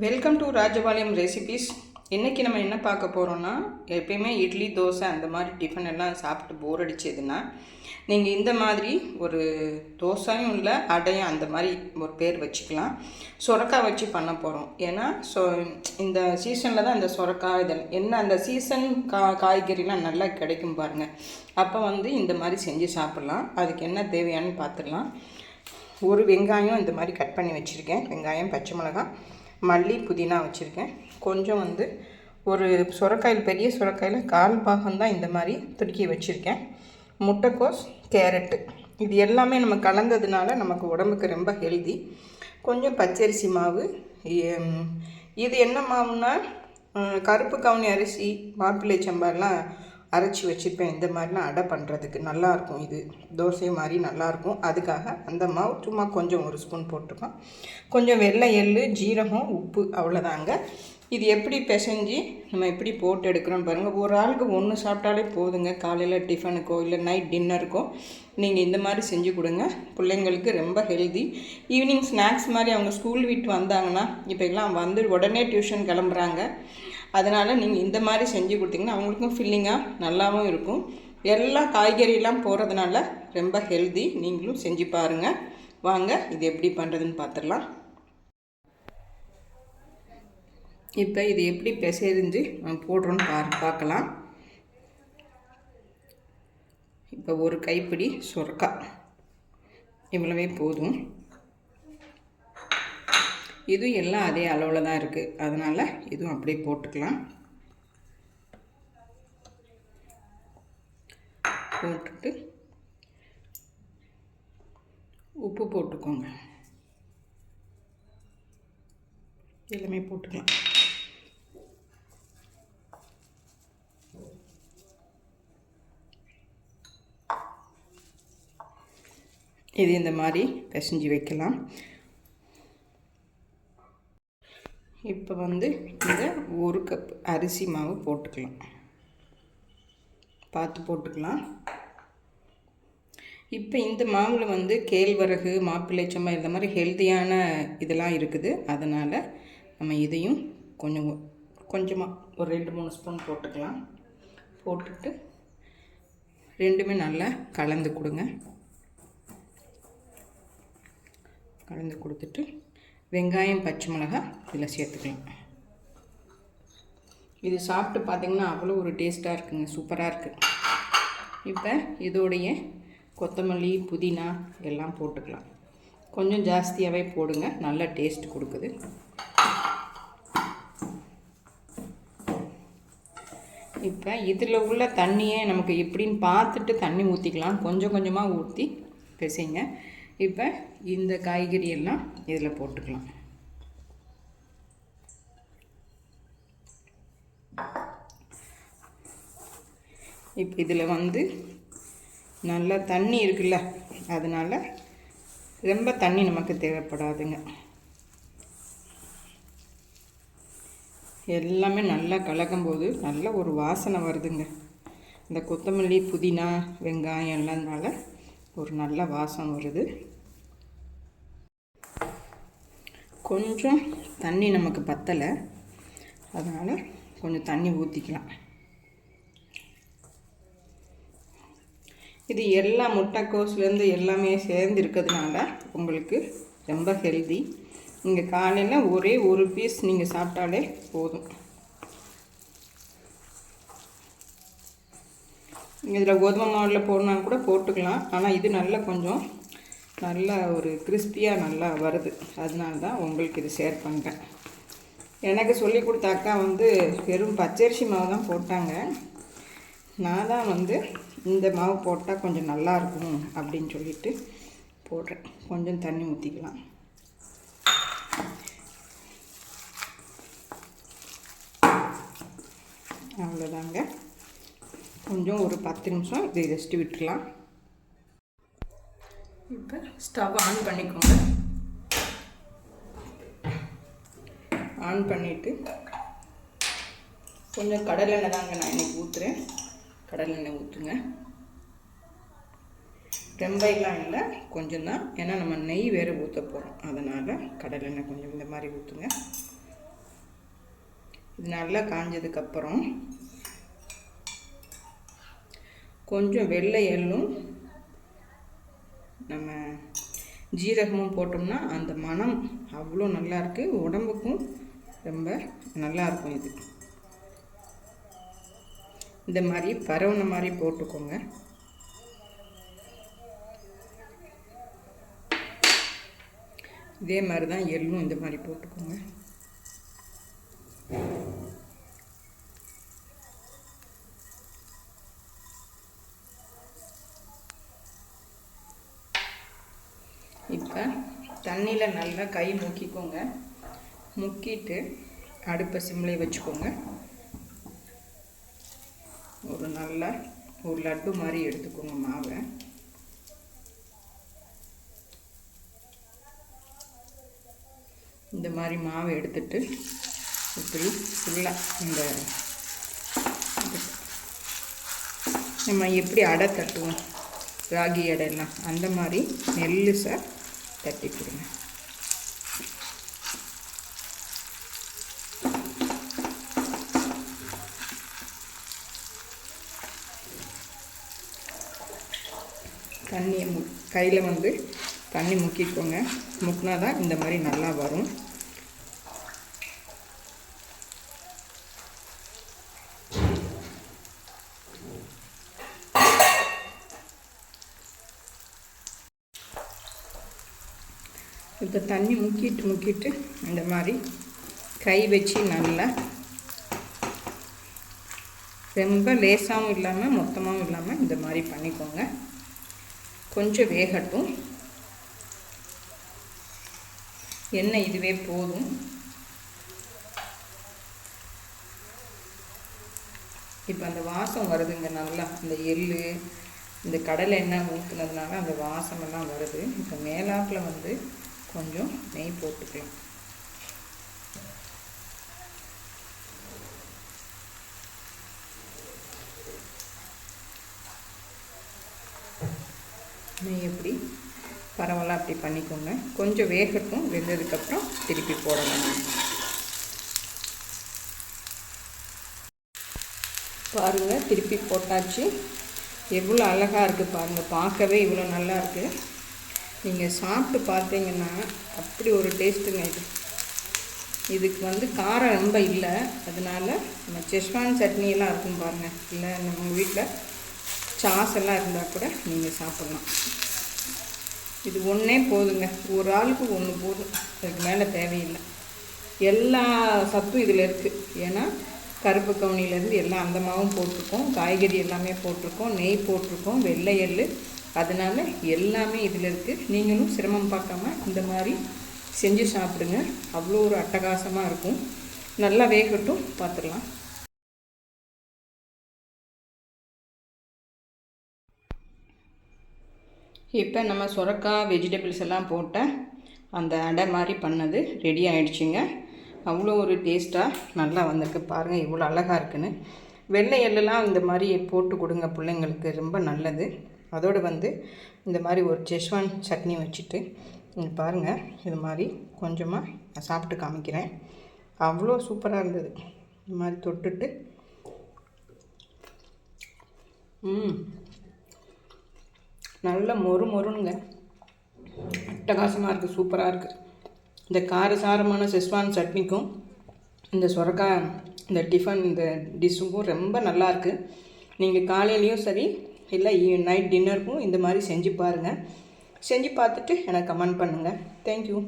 Welcome to Rajapalayam recipes. இன்றைக்கி நம்ம என்ன பார்க்க போகிறோன்னா, எப்பயுமே இட்லி தோசை அந்த மாதிரி டிஃபன் எல்லாம் சாப்பிட்டு போர் அடிச்சதுன்னா நீங்கள் இந்த மாதிரி ஒரு தோசையும் இல்லை அடையும் அந்த மாதிரி ஒரு பேர் வச்சுக்கலாம். சுரக்காய் வச்சு பண்ண போகிறோம். ஏன்னா இந்த சீசனில் தான் இந்த சுரக்காய் இதில் என்ன அந்த சீசன் காய்கறிலாம் நல்லா கிடைக்கும் பாருங்கள். அப்போ இந்த மாதிரி செஞ்சு சாப்பிட்லாம். அதுக்கு என்ன தேவையானு பார்த்துடலாம். ஒரு வெங்காயம் இந்த மாதிரி கட் பண்ணி வச்சுருக்கேன். வெங்காயம், பச்சை மிளகாய், மல்லி, புதினா வச்சுருக்கேன். கொஞ்சம் ஒரு சுரக்காயில், பெரிய சுரக்காயில் 1/4 பாகம் தான் இந்த மாதிரி துருக்கி வச்சுருக்கேன். முட்டைக்கோஸ், கேரட்டு, இது எல்லாமே நம்ம கலந்ததுனால நமக்கு உடம்புக்கு ரொம்ப ஹெல்தி. கொஞ்சம் பச்சரிசி மாவு. இது என்ன மாவுன்னா, கருப்பு கவுனி அரிசி, மாப்பிள்ளை சம்பாலாம் அரைச்சி வச்சுருப்பேன். இந்த மாதிரிலாம் அடை பண்ணுறதுக்கு நல்லாயிருக்கும். இது தோசை மாதிரி நல்லாயிருக்கும். அதுக்காக அந்த மாவு சும்மா கொஞ்சம் 1 ஸ்பூன் போட்டுருக்கோம். கொஞ்சம் வெள்ளை எள்ளு, ஜீரகம், உப்பு, அவ்வளோதாங்க. இது எப்படி பிசைஞ்சு நம்ம எப்படி போட்டு எடுக்கிறோன்னு பாருங்கள். ஒரு ஆளுக்கு 1 சாப்பிட்டாலே போதுங்க. காலையில் டிஃபனுக்கோ இல்லை நைட் டின்னருக்கோ நீங்கள் இந்த மாதிரி செஞ்சு கொடுங்க. பிள்ளைங்களுக்கு ரொம்ப ஹெல்தி. ஈவினிங் ஸ்நாக்ஸ் மாதிரி அவங்க ஸ்கூல் விட்டு வந்தாங்கன்னா, இப்போ எல்லாம் உடனே டியூஷன் கிளம்புறாங்க. அதனால் நீங்கள் இந்த மாதிரி செஞ்சு கொடுத்தீங்கன்னா அவங்களுக்கும் ஃபில்லிங்காக நல்லாவும் இருக்கும். எல்லா காய்கறியெல்லாம் போகிறதுனால ரொம்ப ஹெல்தி. நீங்களும் செஞ்சு பாருங்கள். வாங்க இது எப்படி பண்ணுறதுன்னு பார்த்துடலாம். இப்போ இது எப்படி பிசைஞ்சு போடுறோன்னு பார்க்கலாம். இப்போ ஒரு கைப்பிடி சுரக்காய், இவ்வளவே போதும். இதுவும் எல்லாம் அதே அளவில் தான் இருக்குது. அதனால் இதுவும் அப்படியே போட்டுக்கலாம். போட்டுட்டு உப்பு போட்டுக்கோங்க. எல்லாமே போட்டுக்கலாம். இது இந்த மாதிரி பிசைஞ்சு வைக்கலாம். இப்போ இந்த 1 கப் அரிசி மாவு போட்டுக்கலாம். பார்த்து போட்டுக்கலாம். இப்போ இந்த மாவில் கேழ்வரகு, மாப்பிள்ளை சம்பா இந்த மாதிரி ஹெல்த்தியான இதெல்லாம் இருக்குது. அதனால் நம்ம இதையும் கொஞ்சமாக ஒரு 2-3 ஸ்பூன் போட்டுக்கலாம். போட்டுட்டு ரெண்டுமே நல்லா கலந்து கொடுங்க. கலந்து கொடுத்துட்டு வெங்காயம், பச்சை மிளகாய் இதில் சேர்த்துக்கலாம். இது சாப்பிட்டு பார்த்திங்கன்னா அவ்வளோ ஒரு டேஸ்ட்டாக இருக்குங்க. சூப்பராக இருக்குது. இப்போ இதோடைய கொத்தமல்லி, புதினா எல்லாம் போட்டுக்கலாம். கொஞ்சம் ஜாஸ்தியாகவே போடுங்க, நல்ல டேஸ்ட் கொடுக்குது. இப்போ இதில் உள்ள தண்ணியை நமக்கு எப்படின்னு பார்த்துட்டு தண்ணி ஊற்றிக்கலாம். கொஞ்சம் கொஞ்சமாக ஊற்றி பிசைங்க. இப்போ இந்த காய்கறி எல்லாம் இதில் போட்டுக்கலாம். இப்போ இதில் நல்லா தண்ணி இருக்குல்ல, அதனால் ரொம்ப தண்ணி நமக்கு தேவைப்படாதுங்க. எல்லாமே நல்லா கலக்கும்போது நல்ல ஒரு வாசனை வருதுங்க. இந்த கொத்தமல்லி, புதினா, வெங்காயம் எல்லாம்னால ஒரு நல்ல வாசம் வருது. கொஞ்சம் தண்ணி நமக்கு பத்தலை, அதனால் கொஞ்சம் தண்ணி ஊற்றிக்கலாம். இது எல்லா முட்டைக்கோஸ்லேருந்து எல்லாமே சேர்ந்து இருக்கிறதுனால உங்களுக்கு ரொம்ப ஹெல்தி. நீங்கள் காலையில் ஒரே ஒரு பீஸ் நீங்கள் சாப்பிட்டாலே போதும். இதில் கோதுமை மாவில் போடனா கூட போட்டுக்கலாம். ஆனால் இது கொஞ்சம் நல்லா ஒரு கிறிஸ்பியாக நல்லா வருது. அதனால தான் உங்களுக்கு இது ஷேர் பண்ணுறேன். எனக்கு சொல்லி கொடுத்த அக்கா வெறும் பச்சரிசி மாவு தான் போட்டாங்க. நான் தான் இந்த மாவு போட்டால் கொஞ்சம் நல்லாயிருக்கும் அப்படின்னு சொல்லிட்டு போடுறேன். கொஞ்சம் தண்ணி ஊற்றிக்கலாம். அவ்வளோதாங்க. கொஞ்சம் ஒரு 10 நிமிஷம் இதை ரெஸ்ட்டு விட்டுடலாம். இப்போ ஸ்டவ் ஆன் பண்ணிக்கோங்க. ஆன் பண்ணிவிட்டு கொஞ்சம் கடலெண்ணெய் தாங்க நான் இன்றைக்கி ஊற்றுறேன். கடலெண்ணெய் ஊற்றுங்க. ரொம்பலாம் இல்லை, கொஞ்சம் தான். ஏன்னா நம்ம நெய் வேறு ஊற்ற போகிறோம். அதனால் கடலெண்ணெய் கொஞ்சம் இந்த மாதிரி ஊற்றுங்க. இது நல்லா காஞ்சதுக்கப்புறம் கொஞ்சம் வெள்ளை எள்ளும் நம்ம ஜீரகமும் போட்டோம்னா அந்த மனம் அவ்வளோ நல்லாயிருக்கு, உடம்புக்கும் ரொம்ப நல்லாயிருக்கும். இது இந்த மாதிரி பரவுன மாதிரி போட்டுக்கோங்க. இதே மாதிரி தான் எள்ளும் இந்த மாதிரி போட்டுக்கோங்க. இப்போ தண்ணியில் நல்லா கை முக்கிக்கோங்க. முக்கிட்டு அடுப்பை சிம்மில் வச்சுக்கோங்க. ஒரு லட்டு மாதிரி எடுத்துக்கோங்க மாவை. இந்த மாதிரி மாவை எடுத்துட்டு இப்படி ஃபுல்லாக இந்த நம்ம எப்படி அடை தட்டுவோம், ராகி அடையெல்லாம் அந்த மாதிரி மெல்லிசாக தட்டி கொடுங்க. தண்ணியை கையில் வந்து தண்ணி முக்கிக்கோங்க. முக்கினா தான் இந்த மாதிரி நல்லா வரும். இப்போ தண்ணி முக்கிட்டு இந்த மாதிரி கை வச்சு நல்லா ரொம்ப லேசாகவும் இல்லாமல் மொத்தமாகவும் இல்லாமல் இந்த மாதிரி பண்ணிக்கோங்க. கொஞ்சம் வேகட்டும். எண்ணெய் இதுவே போதும். இப்போ அந்த வாசம் வருதுங்க நல்லா. இந்த எள்ளு இந்த கடலை எண்ணெய் ஊற்றுனதுனால அந்த வாசமெல்லாம் வருது. இப்போ மேலாப்பில் வந்து கொஞ்சம் நெய் போட்டுக்கலாம். நெய் எப்படி பரவாயில்ல அப்படி பண்ணிக்கோங்க. கொஞ்சம் வேகட்டும். வெந்ததுக்கப்புறம் திருப்பி போடணும். பாருங்கள், திருப்பி போட்டாச்சு. எவ்வளோ அழகாக இருக்குது பாருங்கள். பார்க்கவே இவ்வளோ நல்லா இருக்குது. நீங்கள் சாப்பிட்டு பார்த்தீங்கன்னா அப்படி ஒரு டேஸ்ட்டுங்க. இதுக்கு வந்து காரம் ரொம்ப இல்லை. அதனால் நம்ம செஸ்வான் சட்னியெல்லாம் இருக்கும் பாருங்கள். இல்லை நம்ம வீட்டில் சாஸ் எல்லாம் இருந்தால் கூட நீங்கள் சாப்பிட்லாம். இது ஒன்றே போதுங்க. ஒரு ஆளுக்கு ஒன்று போதும். அதுக்கு மேலே தேவையில்லை. எல்லா சத்தும் இதில் இருக்குது. ஏன்னா கருப்பு கவுனிலேருந்து எல்லாம் அந்த மாவும் போட்டிருக்கோம், காய்கறி எல்லாமே போட்டிருக்கோம், நெய் போட்டிருக்கோம், வெள்ளை எள்ளு. அதனால் எல்லாமே இதில் இருக்குது. நீங்களும் சிரமம் பார்க்காம இந்த மாதிரி செஞ்சு சாப்பிடுங்க. அவ்வளோ ஒரு அட்டகாசமாக இருக்கும். நல்லா வேகட்டும், பார்த்துடலாம். இப்போ நம்ம சுரக்காய் வெஜிடபிள்ஸ் எல்லாம் போட்ட அந்த அடை மாதிரி பண்ணது ரெடி ஆகிடுச்சிங்க. அவ்வளோ ஒரு டேஸ்ட்டாக நல்லா வந்திருக்கு. பாருங்கள் இவ்வளோ அழகாக இருக்குன்னு. வெள்ளை எள்ளெல்லாம் இந்த மாதிரி போட்டு கொடுங்க பிள்ளைங்களுக்கு, ரொம்ப நல்லது. அதோடு வந்து இந்த மாதிரி ஒரு செஸ்வான் சட்னி வச்சுட்டு பாருங்கள், இது மாதிரி கொஞ்சமாக நான் சாப்பிட்டு காமிக்கிறேன். அவ்வளோ சூப்பராக இருந்தது. இந்த மாதிரி தொட்டுட்டு நல்ல மொறுங்க. அட்டகாசமாக இருக்குது, சூப்பராக இருக்குது. இந்த காரசாரமான செஸ்வான் சட்னிக்கும் இந்த சுரக்காய் இந்த டிஃபன் இந்த டிஷ்ஷுக்கும் ரொம்ப நல்லாயிருக்கு. நீங்கள் காலையிலையும் சரி இல்லை நைட் டின்னருக்கும் இந்த மாதிரி செஞ்சு பாருங்கள். செஞ்சு பார்த்துட்டு எனக்கு கமெண்ட் பண்ணுங்கள். தேங்க்யூ.